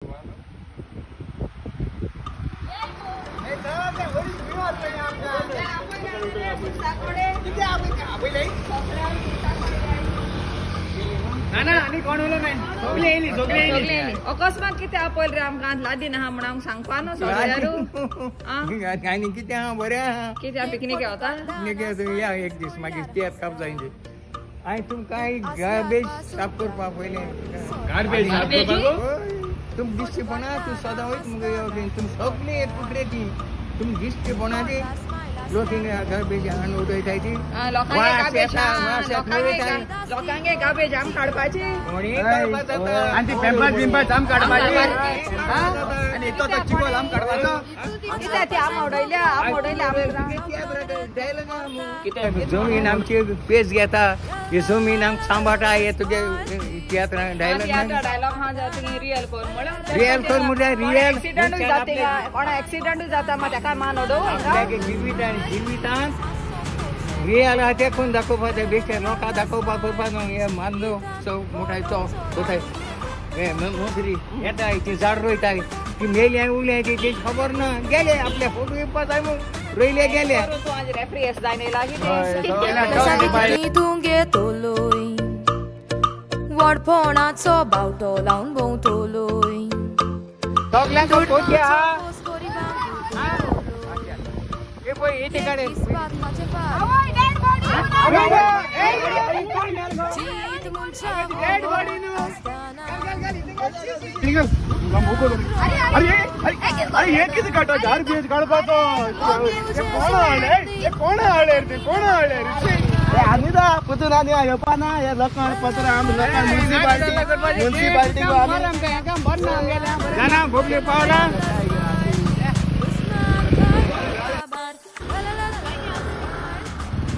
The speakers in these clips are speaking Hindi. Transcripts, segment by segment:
अकस्मात किती आपल रे आमकां लादी ना म्हणून सांगपा न्हू सगळ्यारू आनी कितें आहा बरें आहा कित्या पिकनिक होता या एक दीस मागीर तेत काप जायचे हांवें तुमकां गार्बेज साफ करपा पयलें गार्बेज साफ करपाक तुम दिश्टी पडना तूं सदां वयत मुगे तुम सगळी कुत्रे ती तुम दिश्टी पडना ती लोक गार्बेज हाडून उडयताय ती लोकांगे गार्बेज आम काडपाची आनी ती पेपर बिंपर आम काडपाची आनी तो चिकोल आम काडपाचो कित्या ती आम उडयल्या जमीन आमची पेज घेता ही जमीन आमकां सांबाळटा हे तुगे तियात्रां डायलॉग हा जाता रियल कोर रियल कोर म्हळ्यार रियल एक्सिडेंट जाता कोणा एक्सिडेंट जाता मग ताका मान उडोव जिवितांत रियल आहा तें कोण दाखोवपाचें बेश्टे लोकांक दाखोवपाक करपाक न्हू हे मानलो सो मोठाय तो कोथाय हे मोगरी येताय ती झाड रोयताय ती मेली आनी उरली ती खबर ना गेले आपले फोटो येवपा जाय म्हूण रोयले गेले रेफ्री एस जायन लागीं वडफोणाचो बावटो लावन भोंवतलोय सगळ्यांक कोची आहा हे पळय येते काडे अरे हे किती काटा गार्बेज काडपाचो कोण हाडले रे कोण हाडले रे आनी दा पुतून आनी येवपा ना हे लोकांक पत्र आमी लोकांक म्युनिसिपालिटी जाणा भोगले पावला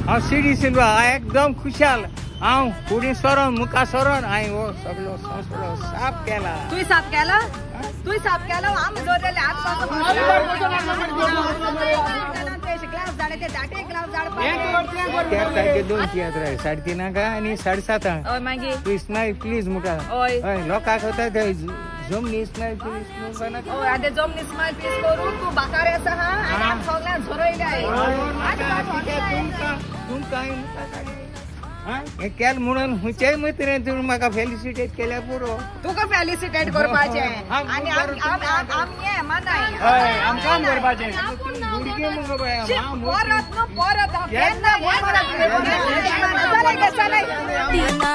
हांव सिडी सिल्वा एकदम खुशाल हांव फुडें सरोन मुखार सरोन हांवें हो सगळो संवसार साफ केला तुवें साफ केला आमी जोरलेले हात ग्लास जाडे ते दाटे ग्लास जाड दोन तियात्र 3:30 आनी 7:30 हय मागीर तूं इस्माईल प्लीज मुखार हय लोकांक होता ते जमनी इस्माईल प्लीज हय आतां जमनी इस्माईल प्लीज करून तूं बाकार आसा हा आनी आमी सगळ्यांक झरोयल्या तुमकां हे केल म्हणून हुंचे मैत्रीण तुवें म्हाका फेलिसिटेट केल्या पुरो तुका फेलिसिटेट करपाचें आनी आमी हे मानाय आम काम करपाचें भुरगीं मुगो बाय परत केन्ना